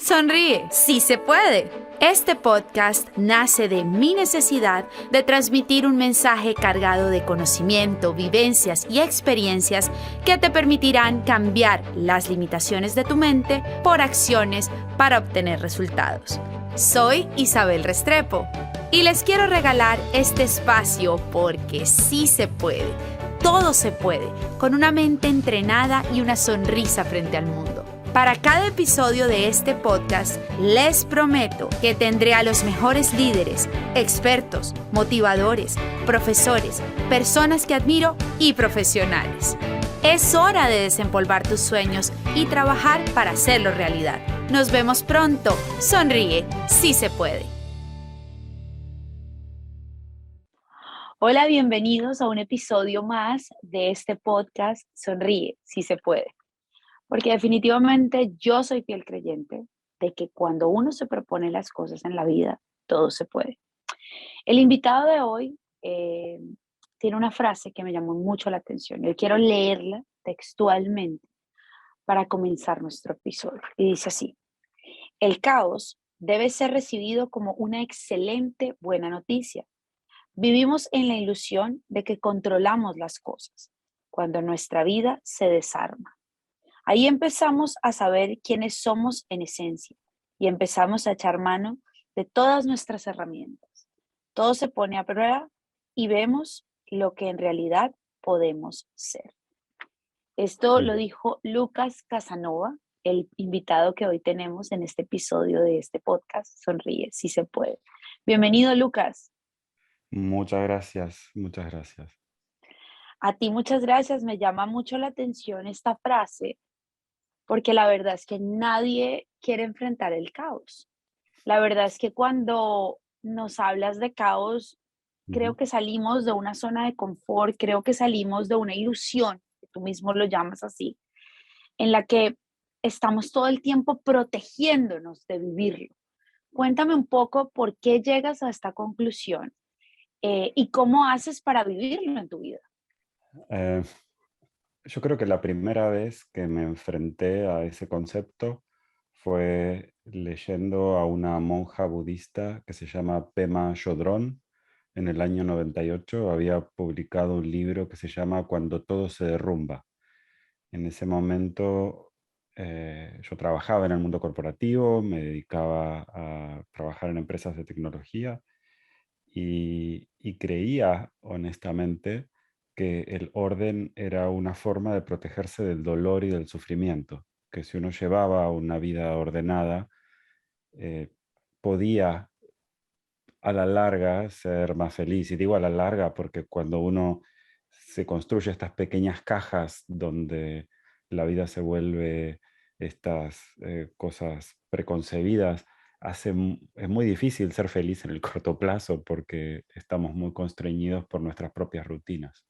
Sonríe, sí se puede. Este podcast nace de mi necesidad de transmitir un mensaje cargado de conocimiento, vivencias y experiencias que te permitirán cambiar las limitaciones de tu mente por acciones para obtener resultados. Soy Isabel Restrepo y les quiero regalar este espacio porque sí se puede. Todo se puede, con una mente entrenada y una sonrisa frente al mundo. Para cada episodio de este podcast, les prometo que tendré a los mejores líderes, expertos, motivadores, profesores, personas que admiro y profesionales. Es hora de desempolvar tus sueños y trabajar para hacerlo realidad. Nos vemos pronto. Sonríe, sí se puede. Hola, bienvenidos a un episodio más de este podcast Sonríe, sí se puede. Porque definitivamente yo soy fiel creyente de que cuando uno se propone las cosas en la vida, todo se puede. El invitado de hoy tiene una frase que me llamó mucho la atención. Yo quiero leerla textualmente para comenzar nuestro episodio. Y dice así: el caos debe ser recibido como una excelente buena noticia. Vivimos en la ilusión de que controlamos las cosas, cuando nuestra vida se desarma. Ahí empezamos a saber quiénes somos en esencia y empezamos a echar mano de todas nuestras herramientas. Todo se pone a prueba y vemos lo que en realidad podemos ser. Esto lo dijo Lucas Casanova, el invitado que hoy tenemos en este episodio de este podcast, Sonríe, si se puede. Bienvenido, Lucas. Muchas gracias, muchas gracias. A ti muchas gracias. Me llama mucho la atención esta frase porque la verdad es que nadie quiere enfrentar el caos. La verdad es que cuando nos hablas de caos, creo Ujú. que salimos de una zona de confort, creo que salimos de una ilusión, que tú mismo lo llamas así, en la que estamos todo el tiempo protegiéndonos de vivirlo. Cuéntame un poco por qué llegas a esta conclusión y cómo haces para vivirlo en tu vida. Eh, yo creo que la primera vez que me enfrenté a ese concepto fue leyendo a una monja budista que se llama Pema Chodron. En el año 98 había publicado un libro que se llama Cuando todo se derrumba. En ese momento yo trabajaba en el mundo corporativo, me dedicaba a trabajar en empresas de tecnología y creía honestamente que el orden era una forma de protegerse del dolor y del sufrimiento, que si uno llevaba una vida ordenada, eh, podía a la larga ser más feliz. Y digo a la larga porque cuando uno se construye estas pequeñas cajas donde la vida se vuelve estas cosas preconcebidas, es muy difícil ser feliz en el corto plazo porque estamos muy constreñidos por nuestras propias rutinas.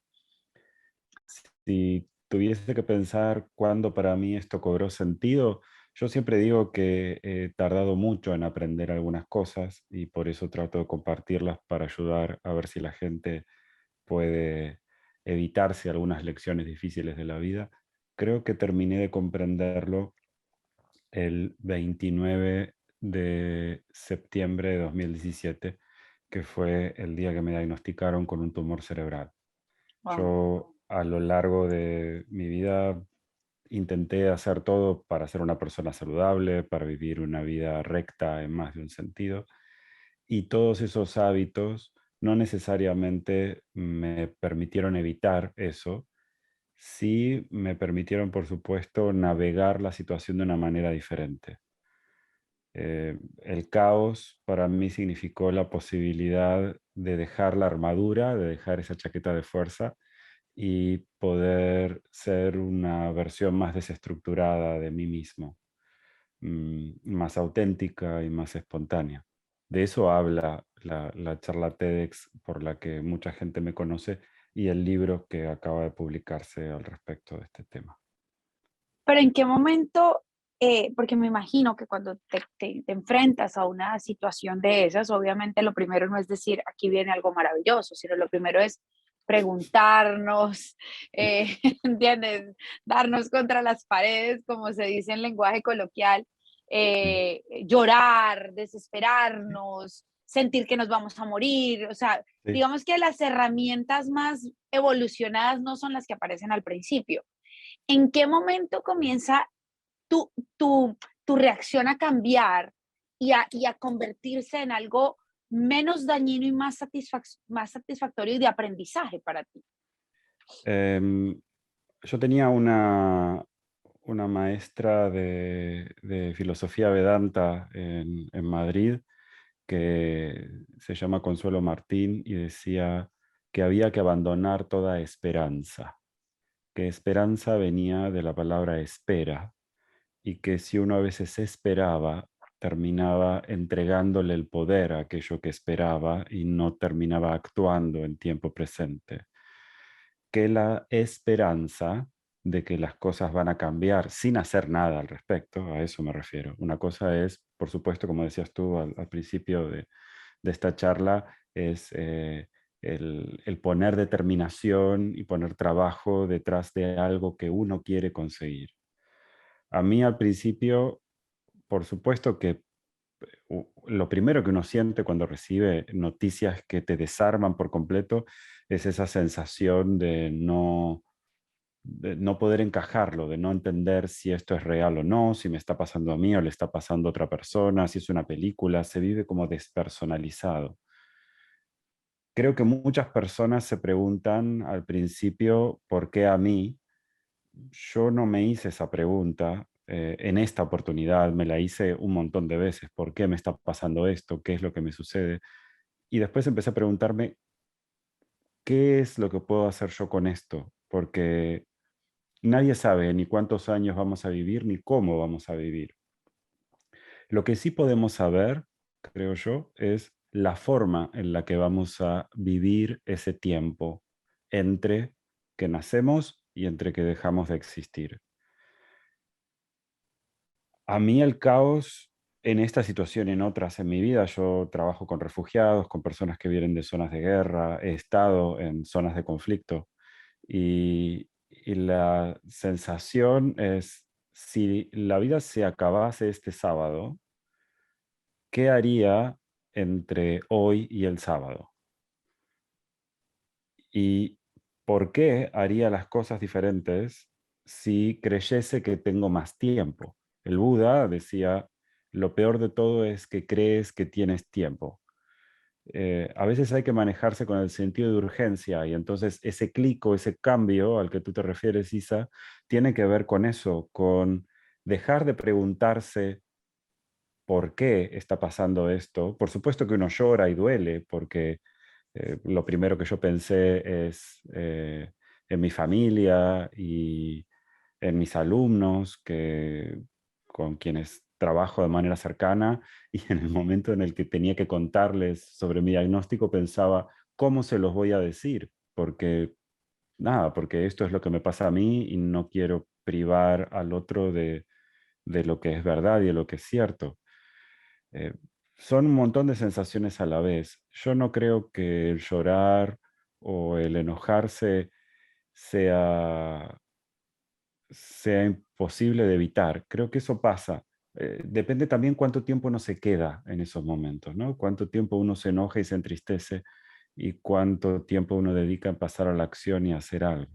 Si tuviese que pensar cuándo para mí esto cobró sentido, yo siempre digo que he tardado mucho en aprender algunas cosas y por eso trato de compartirlas para ayudar a ver si la gente puede evitarse algunas lecciones difíciles de la vida. Creo que terminé de comprenderlo el 29 de septiembre de 2017, que fue el día que me diagnosticaron con un tumor cerebral. Wow. Yo a lo largo de mi vida intenté hacer todo para ser una persona saludable, para vivir una vida recta en más de un sentido, y todos esos hábitos no necesariamente me permitieron evitar eso, sí me permitieron, por supuesto, navegar la situación de una manera diferente. El caos para mí significó la posibilidad de dejar la armadura, de dejar esa chaqueta de fuerza y poder ser una versión más desestructurada de mí mismo, más auténtica y más espontánea. De eso habla la charla TEDx por la que mucha gente me conoce y el libro que acaba de publicarse al respecto de este tema. Pero ¿en qué momento? Porque me imagino que cuando te enfrentas a una situación de esas, obviamente lo primero no es decir, aquí viene algo maravilloso, sino lo primero es preguntarnos, ¿entiendes? Darnos contra las paredes, como se dice en lenguaje coloquial. Mm. llorar, desesperarnos, sentir que nos vamos a morir. O sea, Sí. digamos que las herramientas más evolucionadas no son las que aparecen al principio. ¿En qué momento comienza tu, tu, tu reacción a cambiar y a convertirse en algo menos dañino y más satisfactorio y de aprendizaje para ti? Em, yo tenía una maestra de filosofía Vedanta en Madrid que se llama Consuelo Martín y decía que había que abandonar toda esperanza, que esperanza venía de la palabra espera y que si uno a veces esperaba, terminaba entregándole el poder a aquello que esperaba y no terminaba actuando en tiempo presente. Que la esperanza de que las cosas van a cambiar sin hacer nada al respecto, a eso me refiero. Una cosa es, por supuesto, como decías tú al principio de esta charla, es el poner determinación y poner trabajo detrás de algo que uno quiere conseguir. A mí al principio, por supuesto que lo primero que uno siente cuando recibe noticias que te desarman por completo es esa sensación de no poder encajarlo, de no entender si esto es real o no, si me está pasando a mí o le está pasando a otra persona, si es una película, se vive como despersonalizado. Creo que muchas personas se preguntan al principio, ¿por qué a mí? Yo no me hice esa pregunta en esta oportunidad, me la hice un montón de veces. ¿Por qué me está pasando esto? ¿Qué es lo que me sucede? Y después empecé a preguntarme, ¿qué es lo que puedo hacer yo con esto? Porque nadie sabe ni cuántos años vamos a vivir ni cómo vamos a vivir. Lo que sí podemos saber, creo yo, es la forma en la que vamos a vivir ese tiempo entre que nacemos y entre que dejamos de existir. A mí el caos en esta situación y en otras en mi vida, yo trabajo con refugiados, con personas que vienen de zonas de guerra, he estado en zonas de conflicto y la sensación es, si la vida se acabase este sábado, ¿qué haría entre hoy y el sábado? ¿Y por qué haría las cosas diferentes si creyese que tengo más tiempo? El Buda decía, lo peor de todo es que crees que tienes tiempo. A veces hay que manejarse con el sentido de urgencia y entonces ese clic o ese cambio al que tú te refieres, Isa, tiene que ver con eso, con dejar de preguntarse por qué está pasando esto. Por supuesto que uno llora y duele porque lo primero que yo pensé es en mi familia y en mis alumnos con quienes trabajo de manera cercana y en el momento en el que tenía que contarles sobre mi diagnóstico pensaba, ¿cómo se los voy a decir? Porque nada, porque esto es lo que me pasa a mí y no quiero privar al otro de lo que es verdad y de lo que es cierto. Eh, son un montón de sensaciones a la vez. Yo no creo que el llorar o el enojarse sea, sea imposible de evitar. Creo que eso pasa. Depende también cuánto tiempo uno se queda en esos momentos, ¿no? Cuánto tiempo uno se enoja y se entristece y cuánto tiempo uno dedica a pasar a la acción y a hacer algo.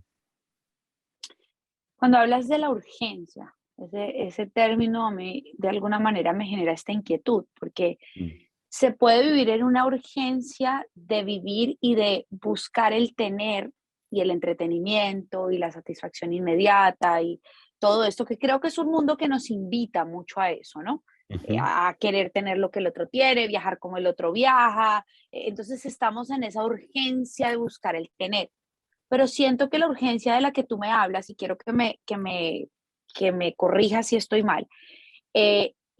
Cuando hablas de la urgencia, ese término a mí de alguna manera me genera esta inquietud, porque Mm. se puede vivir en una urgencia de vivir y de buscar el tener y el entretenimiento y la satisfacción inmediata y todo esto, que creo que es un mundo que nos invita mucho a eso, ¿no? Ujú. A querer tener lo que el otro tiene, viajar como el otro viaja. Entonces estamos en esa urgencia de buscar el tener, pero siento que la urgencia de la que tú me hablas, y quiero que me corrijas si estoy mal,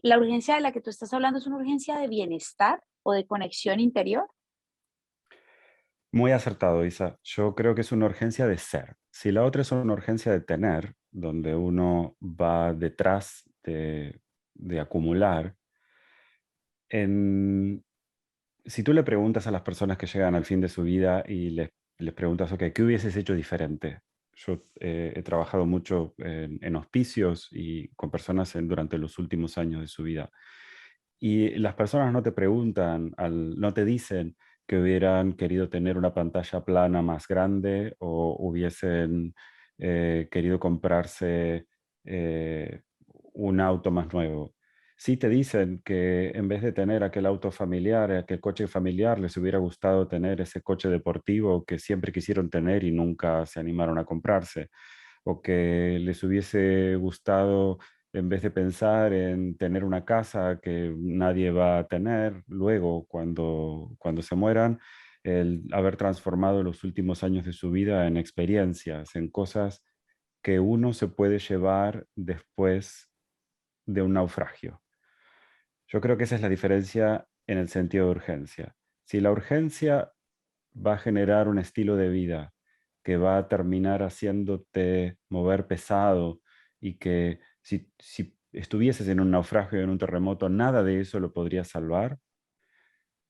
la urgencia de la que tú estás hablando es una urgencia de bienestar o de conexión interior. Muy acertado, Isa. Yo creo que es una urgencia de ser. Si la otra es una urgencia de tener, donde uno va detrás de acumular, en, si tú le preguntas a las personas que llegan al fin de su vida y les preguntas, ok, ¿qué hubieses hecho diferente? Yo he trabajado mucho en hospicios y con personas durante los últimos años de su vida. Y las personas no te preguntan, no te dicen que hubieran querido tener una pantalla plana más grande o hubiesen querido comprarse eh, un auto más nuevo. Sí te dicen que en vez de tener aquel auto familiar, aquel coche familiar, les hubiera gustado tener ese coche deportivo que siempre quisieron tener y nunca se animaron a comprarse, o que les hubiese gustado, en vez de pensar en tener una casa que nadie va a tener luego cuando se mueran, el haber transformado los últimos años de su vida en experiencias, en cosas que uno se puede llevar después de un naufragio. Yo creo que esa es la diferencia en el sentido de urgencia. Si la urgencia va a generar un estilo de vida que va a terminar haciéndote mover pesado y que si estuvieses en un naufragio, en un terremoto, nada de eso lo podría salvar,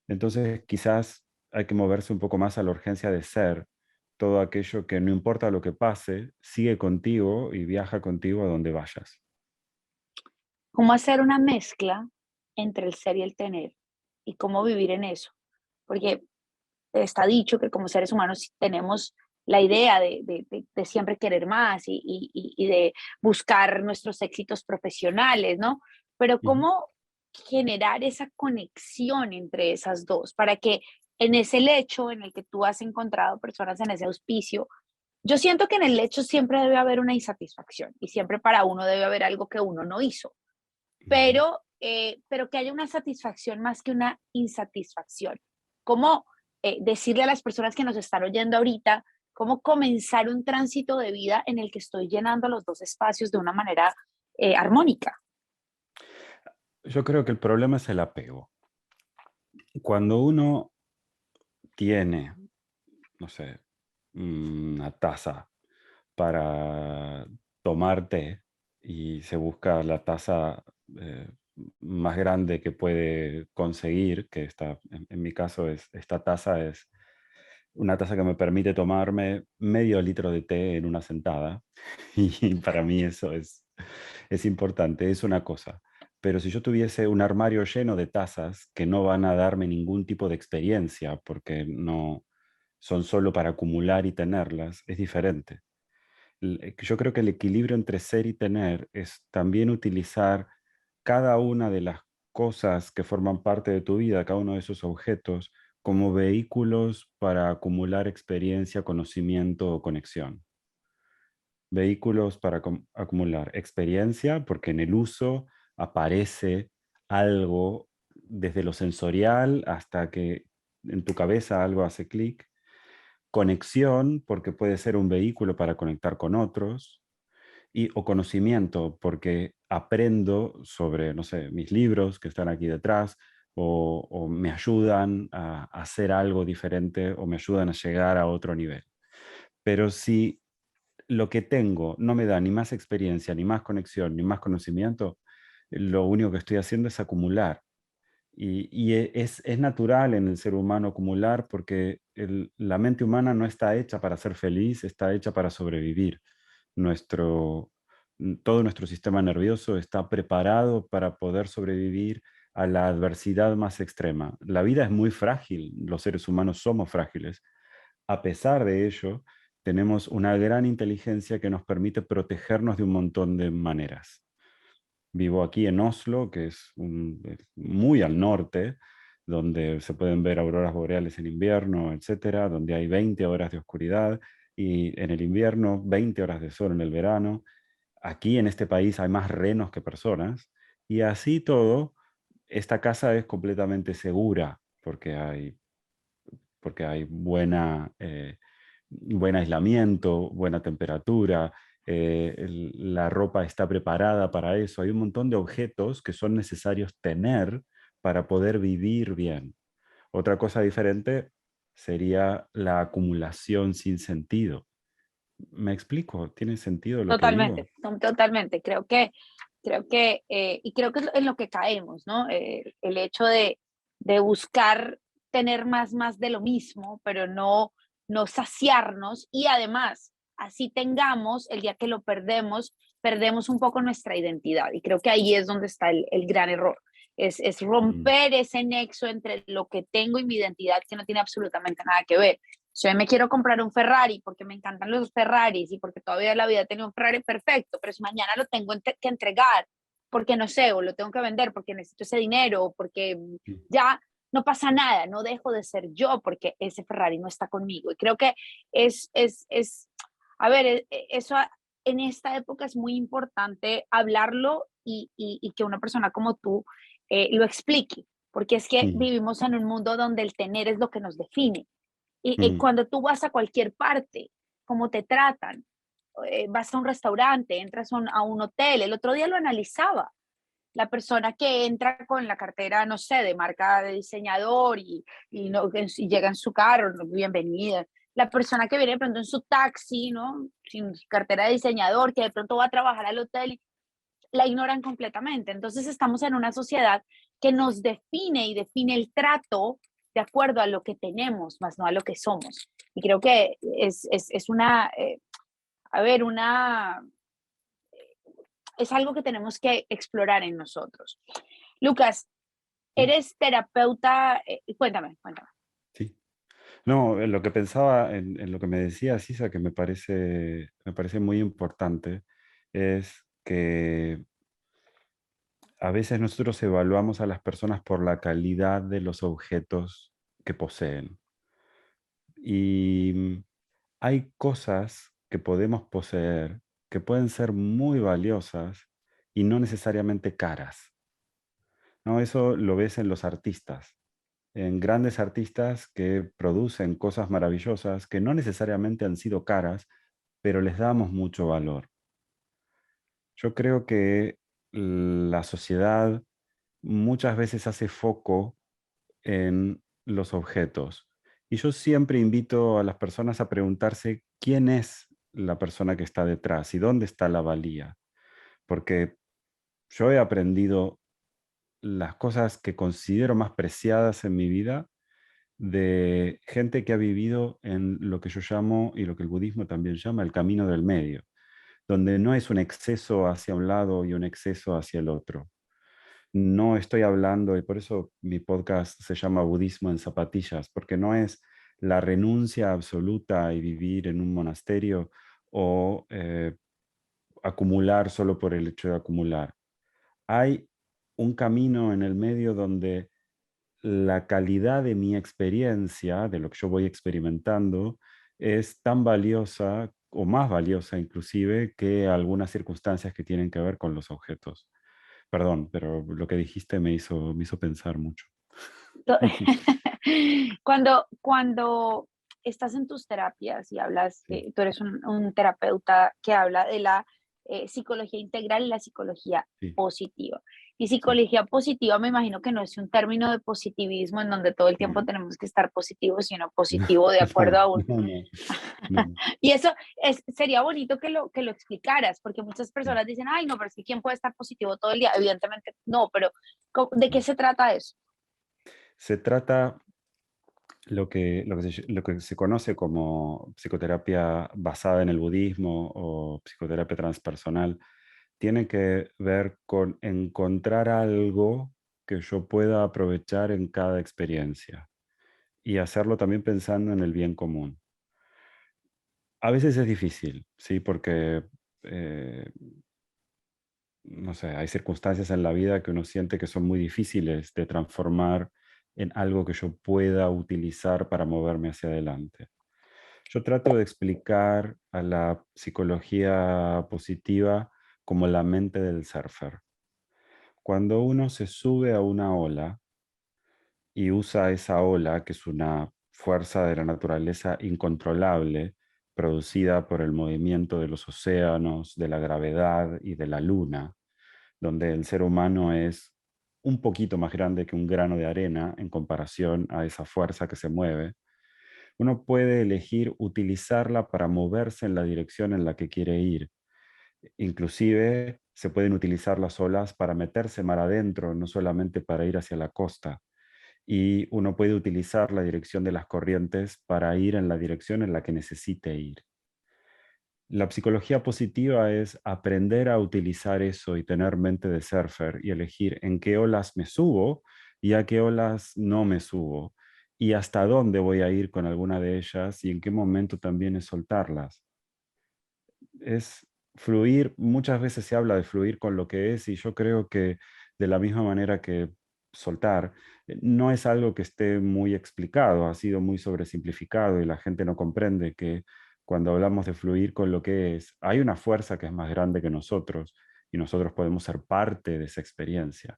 entonces quizás hay que moverse un poco más a la urgencia de ser, todo aquello que no importa lo que pase, sigue contigo y viaja contigo a donde vayas. ¿Cómo hacer una mezcla entre el ser y el tener? Y cómo vivir en eso. Porque está dicho que como seres humanos tenemos la idea de siempre querer más y de buscar nuestros éxitos profesionales, ¿no? Pero Ujú. ¿cómo generar esa conexión entre esas dos para que en ese lecho en el que tú has encontrado personas en ese auspicio, yo siento que en el lecho siempre debe haber una insatisfacción y siempre para uno debe haber algo que uno no hizo, Ujú. pero que haya una satisfacción más que una insatisfacción. ¿Cómo decirle a las personas que nos están oyendo ahorita, cómo comenzar un tránsito de vida en el que estoy llenando los dos espacios de una manera armónica? Yo creo que el problema es el apego. Cuando uno tiene, no sé, una taza para tomar té y se busca la taza eh, más grande que puede conseguir, que en mi caso esta taza es una taza que me permite tomarme medio litro de té en una sentada y para mí eso es importante, es una cosa. Pero si yo tuviese un armario lleno de tazas que no van a darme ningún tipo de experiencia porque no son solo para acumular y tenerlas, es diferente. Yo creo que el equilibrio entre ser y tener es también utilizar cada una de las cosas que forman parte de tu vida, cada uno de esos objetos, como vehículos para acumular experiencia, conocimiento o conexión. Vehículos para acumular experiencia, porque en el uso aparece algo desde lo sensorial hasta que en tu cabeza algo hace clic. Conexión, porque puede ser un vehículo para conectar con otros, o conocimiento, porque aprendo sobre, no sé, mis libros que están aquí detrás, o me ayudan a hacer algo diferente, o me ayudan a llegar a otro nivel. Pero si lo que tengo no me da ni más experiencia, ni más conexión, ni más conocimiento, lo único que estoy haciendo es acumular. Es natural en el ser humano acumular porque la mente humana no está hecha para ser feliz, está hecha para sobrevivir. Todo nuestro sistema nervioso está preparado para poder sobrevivir a la adversidad más extrema. La vida es muy frágil, los seres humanos somos frágiles. A pesar de ello, tenemos una gran inteligencia que nos permite protegernos de un montón de maneras. Vivo aquí en Oslo, que es muy al norte, donde se pueden ver auroras boreales en invierno, etcétera, donde hay 20 horas de oscuridad y en el invierno 20 horas de sol en el verano. Aquí en este país hay más renos que personas y así todo, esta casa es completamente segura porque hay buen aislamiento, buena temperatura, la ropa está preparada para eso. Hay un montón de objetos que son necesarios tener para poder vivir bien. Otra cosa diferente sería la acumulación sin sentido. ¿Me explico? ¿Tiene sentido lo que Totalmente, digo? totalmente. Y creo que es en lo que caemos, ¿no? El hecho de buscar tener más de lo mismo, pero no saciarnos y además así tengamos, el día que lo perdemos, perdemos un poco nuestra identidad. Y creo que ahí es donde está el gran error. Es Mm, romper ese nexo entre lo que tengo y mi identidad que no tiene absolutamente nada que ver. Si hoy me quiero comprar un Ferrari porque me encantan los Ferraris y porque todavía en la vida he tenido un Ferrari, perfecto, pero si mañana lo tengo que entregar porque no sé, o lo tengo que vender porque necesito ese dinero, o porque mm, ya no pasa nada, no dejo de ser yo porque ese Ferrari no está conmigo. Y creo que es a ver, eso en esta época es muy importante hablarlo y que una persona como tú lo explique, porque es que mm, vivimos en un mundo donde el tener es lo que nos define. Y mm, cuando tú vas a cualquier parte, cómo te tratan, vas a un restaurante, entras a un hotel, el otro día lo analizaba, la persona que entra con la cartera, no sé, de marca de diseñador y, no, y llega en su carro, no, bienvenida. La persona que viene de pronto en su taxi, ¿no? Sin cartera de diseñador, que de pronto va a trabajar al hotel, la ignoran completamente. Entonces estamos en una sociedad que nos define y define el trato de acuerdo a lo que tenemos, más no a lo que somos. Y creo que es una, a ver, una, es algo que tenemos que explorar en nosotros. Lucas, sí, eres terapeuta, cuéntame. sí. No, en lo que pensaba, en lo que me decía Sisa, que me parece muy importante, es que a veces nosotros evaluamos a las personas por la calidad de los objetos que poseen. Y hay cosas que podemos poseer que pueden ser muy valiosas y no necesariamente caras, ¿no? Eso lo ves en los artistas, en grandes artistas que producen cosas maravillosas que no necesariamente han sido caras, pero les damos mucho valor. Yo creo que la sociedad muchas veces hace foco en los objetos. Y yo siempre invito a las personas a preguntarse quién es la persona que está detrás y dónde está la valía. Porque yo he aprendido las cosas que considero más preciadas en mi vida de gente que ha vivido en lo que yo llamo y lo que el budismo también llama el camino del medio, donde no es un exceso hacia un lado y un exceso hacia el otro. No estoy hablando, y por eso mi podcast se llama Budismo en zapatillas, porque no es la renuncia absoluta y vivir en un monasterio o acumular solo por el hecho de acumular. Hay un camino en el medio donde la calidad de mi experiencia, de lo que yo voy experimentando, es tan valiosa o más valiosa inclusive que algunas circunstancias que tienen que ver con los objetos. Perdón, pero lo que dijiste me hizo pensar mucho. Cuando estás en tus terapias y hablas, Sí, tú eres un terapeuta que habla de la psicología integral y la psicología sí, positiva. Y sí. psicología positiva me imagino que no es un término de positivismo en donde todo el tiempo No, tenemos que estar positivos, sino no, positivo de acuerdo a un... no, no, no. Y eso sería bonito que lo explicaras, porque muchas Sí, personas dicen, ay, no, pero es que ¿quién puede estar positivo todo el día? Evidentemente no, pero ¿de qué no. se trata eso? Se trata lo que se conoce como psicoterapia basada en el budismo o psicoterapia transpersonal, tiene que ver con encontrar algo que yo pueda aprovechar en cada experiencia y hacerlo también pensando en el bien común. A veces es difícil, sí, porque eh, no sé, hay circunstancias en la vida que uno siente que son muy difíciles de transformar en algo que yo pueda utilizar para moverme hacia adelante. Yo trato de explicar a la psicología positiva como la mente del surfer. Cuando uno se sube a una ola y usa esa ola, que es una fuerza de la naturaleza incontrolable, producida por el movimiento de los océanos, de la gravedad y de la luna, donde el ser humano es un poquito más grande que un grano de arena en comparación a esa fuerza que se mueve, uno puede elegir utilizarla para moverse en la dirección en la que quiere ir. Inclusive se pueden utilizar las olas para meterse mar adentro, no solamente para ir hacia la costa. Y uno puede utilizar la dirección de las corrientes para ir en la dirección en la que necesite ir. La psicología positiva es aprender a utilizar eso y tener mente de surfer y elegir en qué olas me subo y a qué olas no me subo y hasta dónde voy a ir con alguna de ellas y en qué momento también es soltarlas. Es fluir, muchas veces se habla de fluir con lo que es y yo creo que de la misma manera que soltar, no es algo que esté muy explicado, ha sido muy sobresimplificado y la gente no comprende que cuando hablamos de fluir con lo que es, hay una fuerza que es más grande que nosotros y nosotros podemos ser parte de esa experiencia.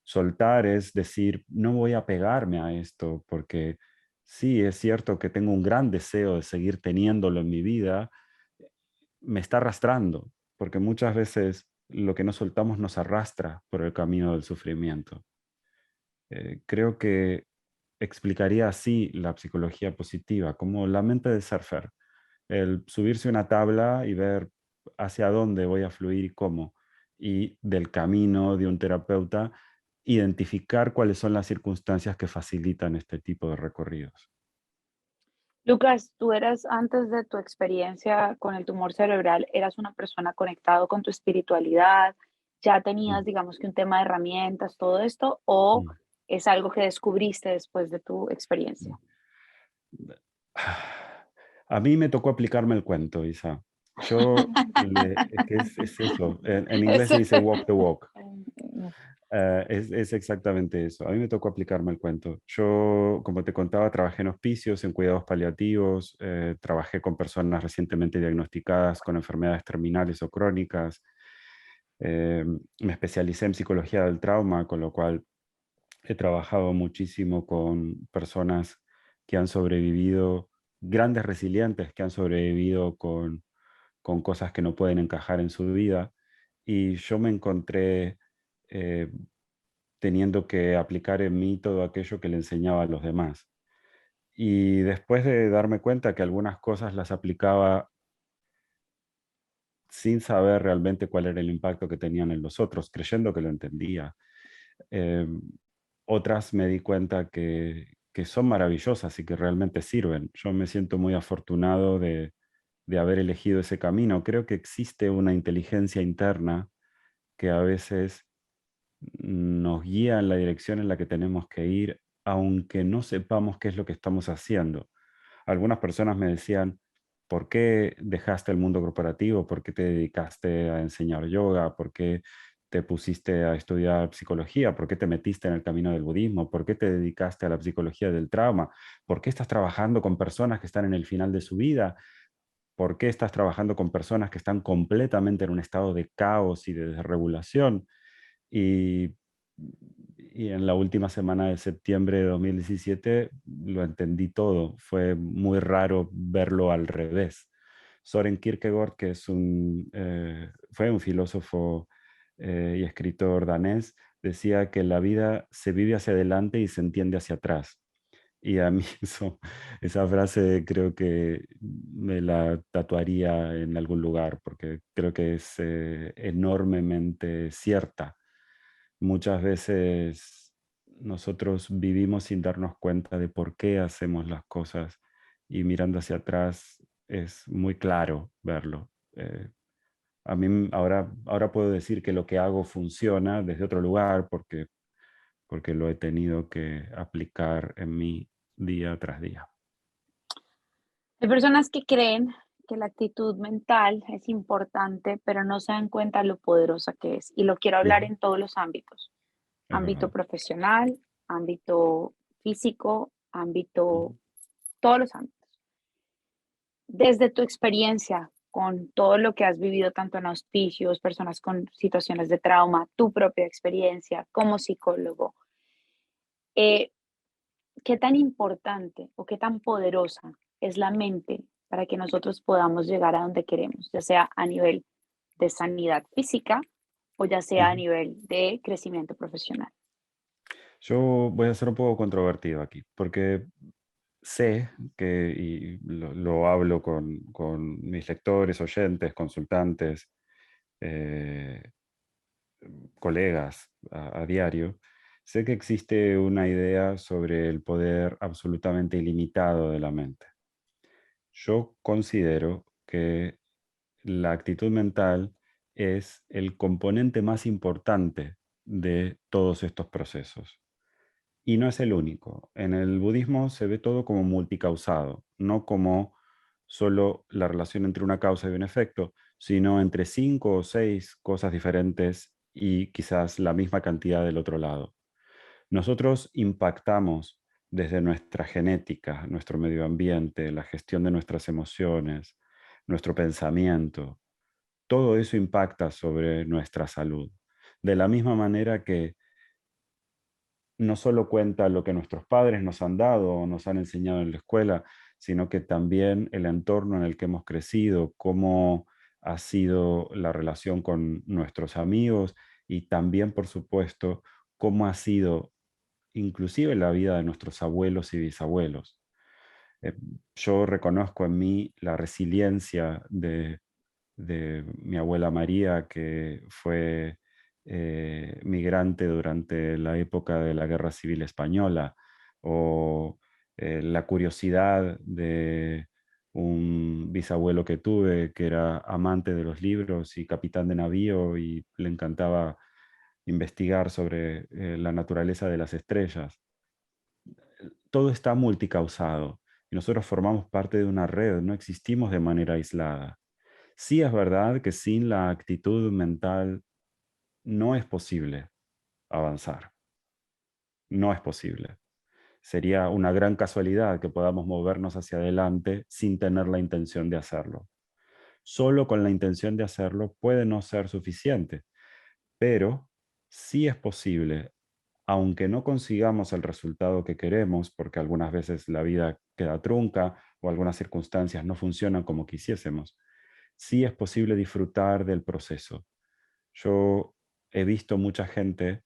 Soltar es decir, no voy a pegarme a esto porque sí, es cierto que tengo un gran deseo de seguir teniéndolo en mi vida, me está arrastrando, porque muchas veces lo que no soltamos nos arrastra por el camino del sufrimiento. Creo que explicaría así la psicología positiva, como la mente de surfer, el subirse a una tabla y ver hacia dónde voy a fluir y cómo, y del camino de un terapeuta, identificar cuáles son las circunstancias que facilitan este tipo de recorridos. Lucas, tú eras antes de tu experiencia con el tumor cerebral, eras una persona conectado con tu espiritualidad, ya tenías, Mm, digamos que un tema de herramientas, todo esto, o mm, es algo que descubriste después de tu experiencia. mm. A mí me tocó aplicarme el cuento, Isa. Es eso, en inglés se Eso. dice walk the walk. Es exactamente eso. A mí me tocó aplicarme el cuento. Yo, como te contaba, trabajé en hospicios, en cuidados paliativos, trabajé con personas recientemente diagnosticadas con enfermedades terminales o crónicas. Me especialicé en psicología del trauma, con lo cual he trabajado muchísimo con personas que han sobrevivido, grandes resilientes que han sobrevivido con cosas que no pueden encajar en su vida. Y yo me encontré eh, teniendo que aplicar en mí todo aquello que le enseñaba a los demás. Y después de darme cuenta que algunas cosas las aplicaba sin saber realmente cuál era el impacto que tenían en los otros, creyendo que lo entendía. Eh, Otras me di cuenta que son maravillosas y que realmente sirven. Yo me siento muy afortunado de haber elegido ese camino. Creo que existe una inteligencia interna que a veces nos guía en la dirección en la que tenemos que ir, aunque no sepamos qué es lo que estamos haciendo. Algunas personas me decían, ¿por qué dejaste el mundo corporativo? ¿Por qué te dedicaste a enseñar yoga? ¿Por qué te pusiste a estudiar psicología? ¿Por qué te metiste en el camino del budismo? ¿Por qué te dedicaste a la psicología del trauma? ¿Por qué estás trabajando con personas que están en el final de su vida? ¿Por qué estás trabajando con personas que están completamente en un estado de caos y de desregulación? Y, y en la última semana de septiembre de 2017 lo entendí todo. Fue muy raro verlo al revés. Soren Kierkegaard, que fue un filósofo y escritor danés, decía que la vida se vive hacia adelante y se entiende hacia atrás. Y a mí esa frase creo que me la tatuaría en algún lugar porque creo que es enormemente cierta. Muchas veces nosotros vivimos sin darnos cuenta de por qué hacemos las cosas y mirando hacia atrás es muy claro verlo. A mí ahora puedo decir que lo que hago funciona desde otro lugar porque lo he tenido que aplicar en mí día tras día. Hay personas que creen que la actitud mental es importante, pero no se dan cuenta lo poderosa que es. Y lo quiero hablar Ujú, en todos los ámbitos. es Ámbito verdad. profesional, ámbito físico, ámbito, Ujú. todos los ámbitos. Desde tu experiencia con todo lo que has vivido, tanto en auspicios, personas con situaciones de trauma, tu propia experiencia como psicólogo, eh, ¿qué tan importante o qué tan poderosa es la mente para que nosotros podamos llegar a donde queremos, ya sea a nivel de sanidad física o ya sea a Ujú. nivel de crecimiento profesional? Yo voy a ser un poco controvertido aquí, porque sé que, y lo hablo con mis lectores, oyentes, consultantes, eh, colegas a diario, sé que existe una idea sobre el poder absolutamente ilimitado de la mente. Yo considero que la actitud mental es el componente más importante de todos estos procesos. Y no es el único. En el budismo se ve todo como multicausado, no como solo la relación entre una causa y un efecto, sino entre 5 o 6 cosas diferentes y quizás la misma cantidad del otro lado. Nosotros impactamos desde nuestra genética, nuestro medio ambiente, la gestión de nuestras emociones, nuestro pensamiento. Todo eso impacta sobre nuestra salud. De la misma manera que no solo cuenta lo que nuestros padres nos han dado o nos han enseñado en la escuela, sino que también el entorno en el que hemos crecido, cómo ha sido la relación con nuestros amigos y también, por supuesto, cómo ha sido inclusive la vida de nuestros abuelos y bisabuelos. Eh, yo reconozco en mí la resiliencia de mi abuela María, que fue migrante durante la época de la Guerra Civil Española, o la curiosidad de un bisabuelo que tuve, que era amante de los libros y capitán de navío y le encantaba investigar sobre la naturaleza de las estrellas. Todo está multicausado y nosotros formamos parte de una red, no existimos de manera aislada. Sí es verdad que sin la actitud mental no es posible avanzar, no es posible. Sería una gran casualidad que podamos movernos hacia adelante sin tener la intención de hacerlo. Solo con la intención de hacerlo puede no ser suficiente, pero sí es posible, aunque no consigamos el resultado que queremos, porque algunas veces la vida queda trunca o algunas circunstancias no funcionan como quisiésemos, sí es posible disfrutar del proceso. Yo he visto mucha gente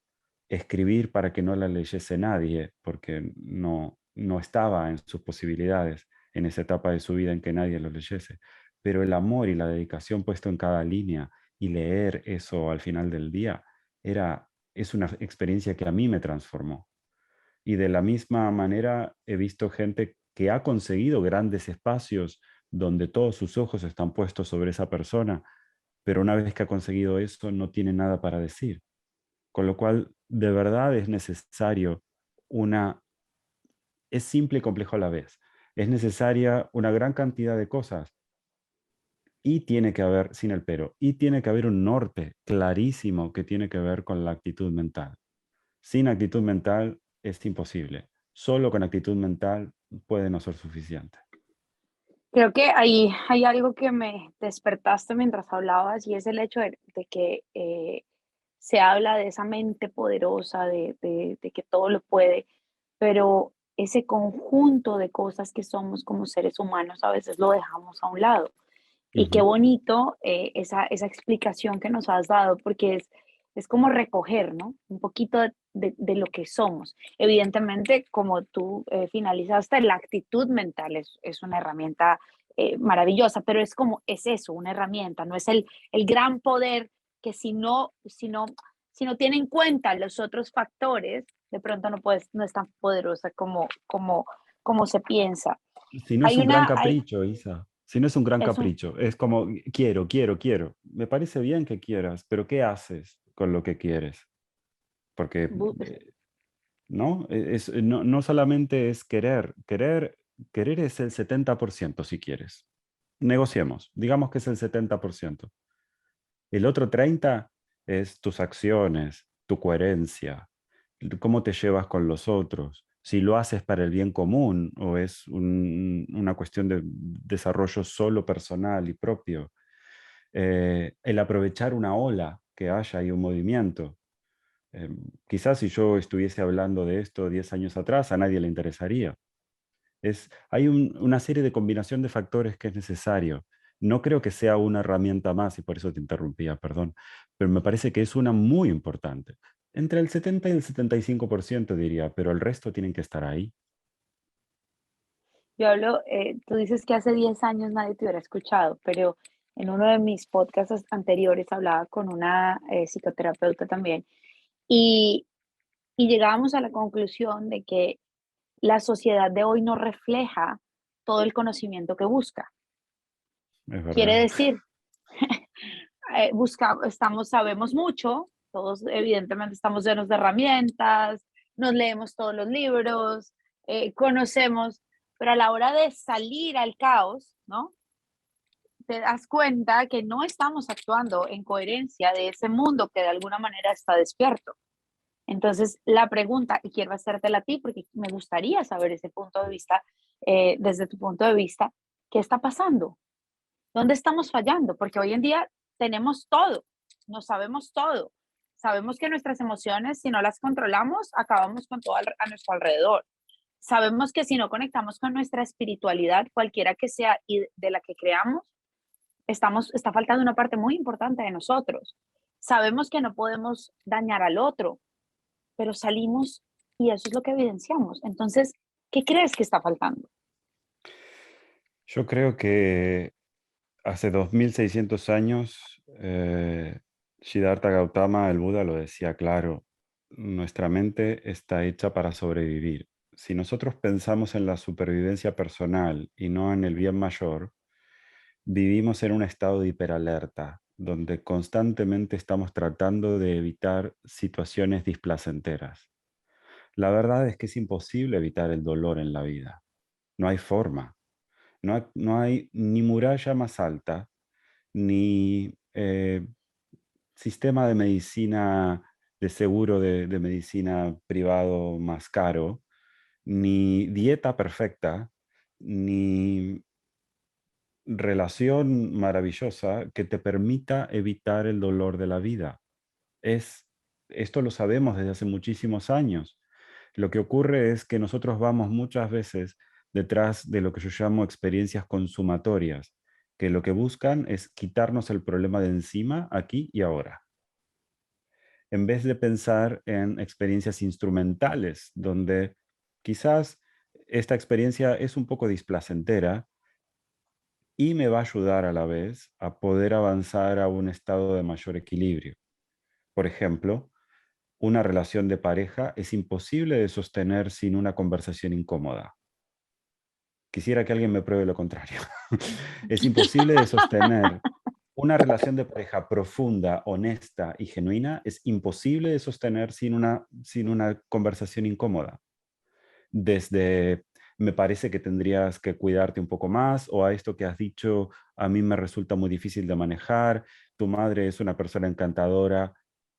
escribir para que no la leyese nadie, porque no estaba en sus posibilidades en esa etapa de su vida en que nadie lo leyese. Pero el amor y la dedicación puesto en cada línea y leer eso al final del día es una experiencia que a mí me transformó. Y de la misma manera he visto gente que ha conseguido grandes espacios donde todos sus ojos están puestos sobre esa persona, pero una vez que ha conseguido eso no tiene nada para decir. Con lo cual, de verdad es necesario una, es simple y complejo a la vez. Es necesaria una gran cantidad de cosas y tiene que haber, sin el pero, y tiene que haber un norte clarísimo que tiene que ver con la actitud mental. Sin actitud mental es imposible. Solo con actitud mental puede no ser suficiente. Creo que ahí hay algo que me despertaste mientras hablabas y es el hecho de que se habla de esa mente poderosa, de que todo lo puede, pero ese conjunto de cosas que somos como seres humanos a veces lo dejamos a un lado. Y qué Ujú. bonito esa explicación que nos has dado, porque es como recoger, ¿no? Un poquito de lo que somos. Evidentemente, como tú finalizaste, la actitud mental es una herramienta maravillosa, pero es como, es eso, una herramienta, no es el gran poder que si no tiene en cuenta los otros factores, de pronto no es tan poderosa como se piensa. Si no es Hay un gran una, hay, capricho, Isa, si no es un gran es un, capricho, es como quiero, quiero, quiero. Me parece bien que quieras, pero ¿qué haces con lo que quieres? Porque, bu- ¿no? No solamente es querer, querer es el 70% si quieres. Negociemos, digamos que es el 70%. El otro 30 es tus acciones, tu coherencia, cómo te llevas con los otros, si lo haces para el bien común o es una cuestión de desarrollo solo personal y propio. El aprovechar una ola que haya y un movimiento. Eh, Quizás si yo estuviese hablando de esto 10 años atrás, a nadie le interesaría. Hay una serie de combinación de factores que es necesario. No creo que sea una herramienta más, y por eso te interrumpía, perdón, pero me parece que es una muy importante. Entre el 70 y el 75% diría, pero el resto tienen que estar ahí. Yo hablo, tú dices que hace 10 años nadie te hubiera escuchado, pero en uno de mis podcasts anteriores hablaba con una psicoterapeuta también y, y llegábamos a la conclusión de que la sociedad de hoy no refleja todo el conocimiento que busca. Es Quiere verdad. decir, sabemos mucho, todos evidentemente estamos llenos de herramientas, nos leemos todos los libros, conocemos, pero a la hora de salir al caos, ¿no? Te das cuenta que no estamos actuando en coherencia de ese mundo que de alguna manera está despierto. Entonces, la pregunta, y quiero hacértela a ti porque me gustaría saber ese punto de vista, desde tu punto de vista, ¿qué está pasando? ¿Dónde estamos fallando? Porque hoy en día tenemos todo, no sabemos todo. Sabemos que nuestras emociones, si no las controlamos, acabamos con todo a nuestro alrededor. Sabemos que si no conectamos con nuestra espiritualidad, cualquiera que sea y de la que creamos, está faltando una parte muy importante de nosotros. Sabemos que no podemos dañar al otro, pero salimos y eso es lo que evidenciamos. Entonces, ¿qué crees que está faltando? Yo creo que hace 2600 años, Siddhartha Gautama, el Buda, lo decía claro, nuestra mente está hecha para sobrevivir. Si nosotros pensamos en la supervivencia personal y no en el bien mayor, vivimos en un estado de hiperalerta, donde constantemente estamos tratando de evitar situaciones displacenteras. La verdad es que es imposible evitar el dolor en la vida. No hay forma. No hay ni muralla más alta, ni sistema de medicina, de seguro de medicina privado más caro, ni dieta perfecta, ni relación maravillosa que te permita evitar el dolor de la vida. Es, esto lo sabemos desde hace muchísimos años. Lo que ocurre es que nosotros vamos muchas veces detrás de lo que yo llamo experiencias consumatorias, que lo que buscan es quitarnos el problema de encima, aquí y ahora, en vez de pensar en experiencias instrumentales, donde quizás esta experiencia es un poco displacentera y me va a ayudar a la vez a poder avanzar a un estado de mayor equilibrio. Por ejemplo, una relación de pareja es imposible de sostener sin una conversación incómoda. Quisiera que alguien me pruebe lo contrario. Es imposible de sostener una relación de pareja profunda, honesta y genuina. Es imposible de sostener sin una conversación incómoda. Desde me parece que tendrías que cuidarte un poco más, o a esto que has dicho, a mí me resulta muy difícil de manejar, tu madre es una persona encantadora,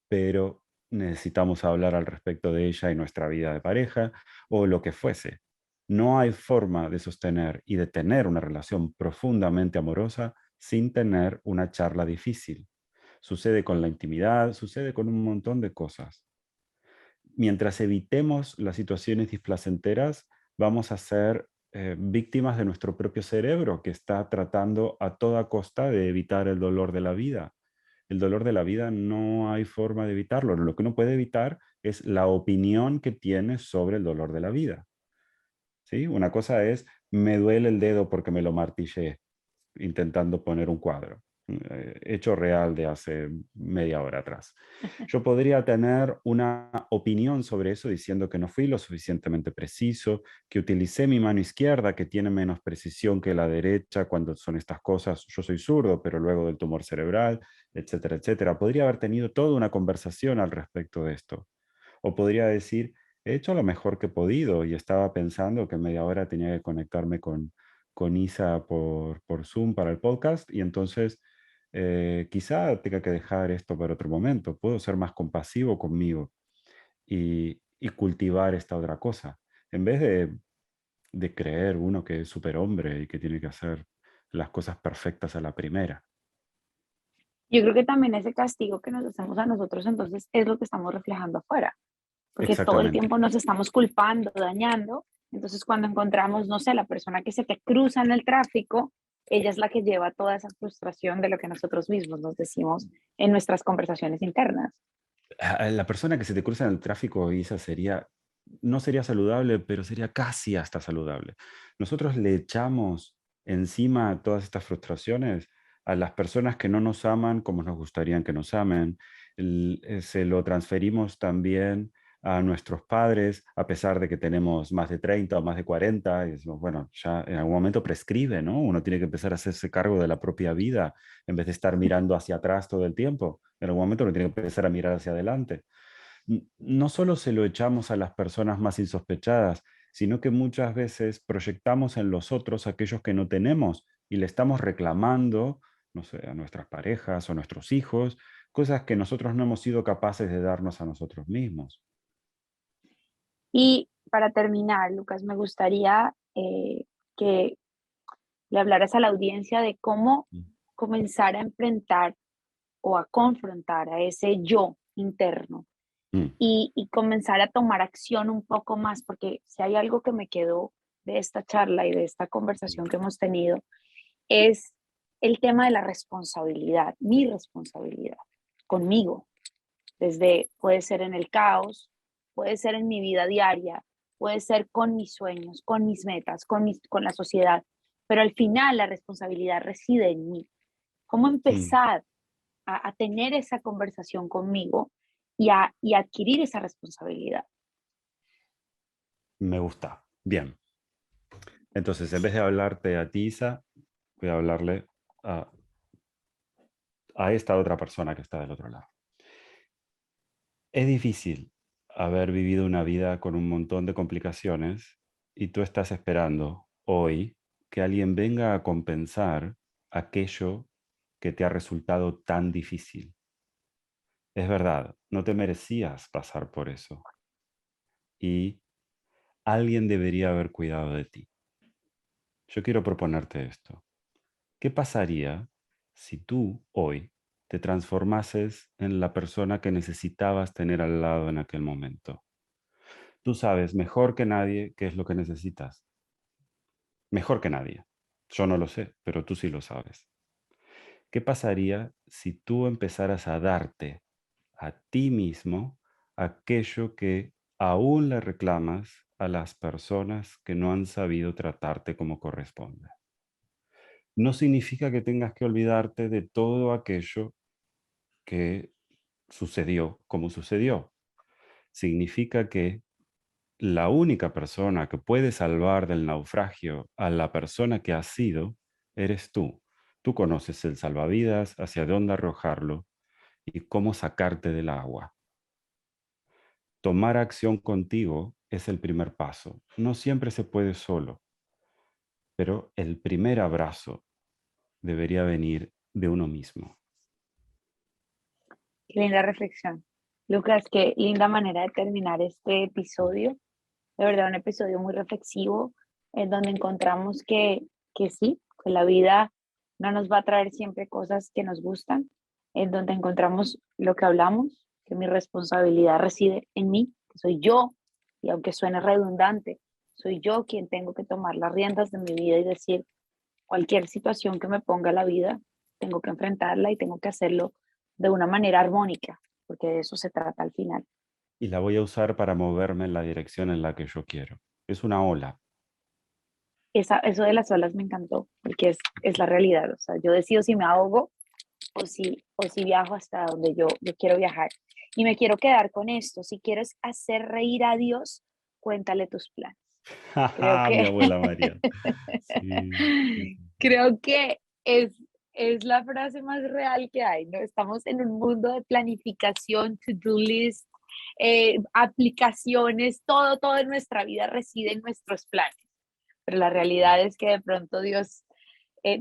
pero necesitamos hablar al respecto de ella y nuestra vida de pareja, o lo que fuese. No hay forma de sostener y de tener una relación profundamente amorosa sin tener una charla difícil. Sucede con la intimidad, sucede con un montón de cosas. Mientras evitemos las situaciones displacenteras, vamos a ser víctimas de nuestro propio cerebro que está tratando a toda costa de evitar el dolor de la vida. El dolor de la vida no hay forma de evitarlo. Lo que uno puede evitar es la opinión que tiene sobre el dolor de la vida. ¿Sí? Una cosa es, me duele el dedo porque me lo martillé intentando poner un cuadro. Hecho real de hace media hora atrás. Yo podría tener una opinión sobre eso diciendo que no fui lo suficientemente preciso, que utilicé mi mano izquierda, que tiene menos precisión que la derecha cuando son estas cosas. Yo soy zurdo, pero luego del tumor cerebral, etcétera, etcétera. Podría haber tenido toda una conversación al respecto de esto. O podría decir, he hecho lo mejor que he podido y estaba pensando que media hora tenía que conectarme con Isa por Zoom para el podcast y entonces quizá tenga que dejar esto para otro momento. Puedo ser más compasivo conmigo y cultivar esta otra cosa. En vez de creer uno que es superhombre y que tiene que hacer las cosas perfectas a la primera. Yo creo que también ese castigo que nos hacemos a nosotros entonces es lo que estamos reflejando afuera, porque todo el Exactamente. tiempo nos estamos culpando, dañando. Entonces, cuando encontramos, no sé, la persona que se te cruza en el tráfico, ella es la que lleva toda esa frustración de lo que nosotros mismos nos decimos en nuestras conversaciones internas. La persona que se te cruza en el tráfico, Isa, no sería saludable, pero sería casi hasta saludable. Nosotros le echamos encima todas estas frustraciones a las personas que no nos aman como nos gustaría que nos amen. Se lo transferimos también a nuestros padres, a pesar de que tenemos más de 30 o más de 40, y decimos, bueno, ya en algún momento prescribe, ¿no? Uno tiene que empezar a hacerse cargo de la propia vida en vez de estar mirando hacia atrás todo el tiempo. En algún momento uno tiene que empezar a mirar hacia adelante. No solo se lo echamos a las personas más insospechadas, sino que muchas veces proyectamos en los otros aquellos que no tenemos y le estamos reclamando, no sé, a nuestras parejas o a nuestros hijos, cosas que nosotros no hemos sido capaces de darnos a nosotros mismos. Y para terminar, Lucas, me gustaría que le hablaras a la audiencia de cómo Mm. comenzar a enfrentar o a confrontar a ese yo interno Mm. y comenzar a tomar acción un poco más, porque si hay algo que me quedó de esta charla y de esta conversación que hemos tenido, es el tema de la responsabilidad, mi responsabilidad conmigo, desde puede ser en el caos, puede ser en mi vida diaria, puede ser con mis sueños, con mis metas, con la sociedad, pero al final la responsabilidad reside en mí. ¿Cómo Mm. empezar a tener esa conversación conmigo y a adquirir esa responsabilidad? Me gusta. Bien. Entonces, en vez de hablarte a ti, Isa, voy a hablarle a, a esta otra persona que está del otro lado. Es difícil haber vivido una vida con un montón de complicaciones y tú estás esperando hoy que alguien venga a compensar aquello que te ha resultado tan difícil. Es verdad, no te merecías pasar por eso y alguien debería haber cuidado de ti. Yo quiero proponerte esto. ¿Qué pasaría si tú hoy te transformases en la persona que necesitabas tener al lado en aquel momento? Tú sabes mejor que nadie qué es lo que necesitas. Mejor que nadie. Yo no lo sé, pero tú sí lo sabes. ¿Qué pasaría si tú empezaras a darte a ti mismo aquello que aún le reclamas a las personas que no han sabido tratarte como corresponde? No significa que tengas que olvidarte de todo aquello que sucedió como sucedió. Significa que la única persona que puede salvar del naufragio a la persona que has sido, eres tú. Tú conoces el salvavidas, hacia dónde arrojarlo y cómo sacarte del agua. Tomar acción contigo es el primer paso. No siempre se puede solo, pero el primer abrazo debería venir de uno mismo. Qué linda reflexión. Lucas, qué linda manera de terminar este episodio. De verdad, un episodio muy reflexivo, en donde encontramos que sí, que la vida no nos va a traer siempre cosas que nos gustan, en donde encontramos lo que hablamos, que mi responsabilidad reside en mí, que soy yo, y aunque suene redundante, soy yo quien tengo que tomar las riendas de mi vida y decir, cualquier situación que me ponga la vida, tengo que enfrentarla y tengo que hacerlo de una manera armónica, porque de eso se trata al final. Y la voy a usar para moverme en la dirección en la que yo quiero. Es una ola. Eso de las olas me encantó, porque es la realidad. O sea, yo decido si me ahogo o si viajo hasta donde yo quiero viajar. Y me quiero quedar con esto. Si quieres hacer reír a Dios, cuéntale tus planes. Creo Mi que, abuela María. Sí, sí, sí. creo que es la frase más real que hay, ¿no? Estamos en un mundo de planificación, to-do list, aplicaciones, todo en nuestra vida reside en nuestros planes, pero la realidad es que de pronto Dios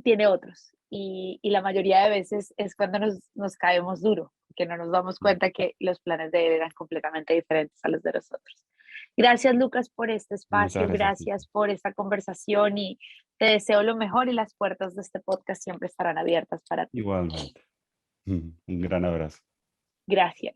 tiene otros y la mayoría de veces es cuando nos caemos duro, que no nos damos Mm. cuenta que los planes de él eran completamente diferentes a los de nosotros. Gracias, Lucas, por este Muchas espacio, gracias, Isa. gracias por esta conversación y te deseo lo mejor y las puertas de este podcast siempre estarán abiertas para ti. Igualmente. Un gran abrazo. Gracias.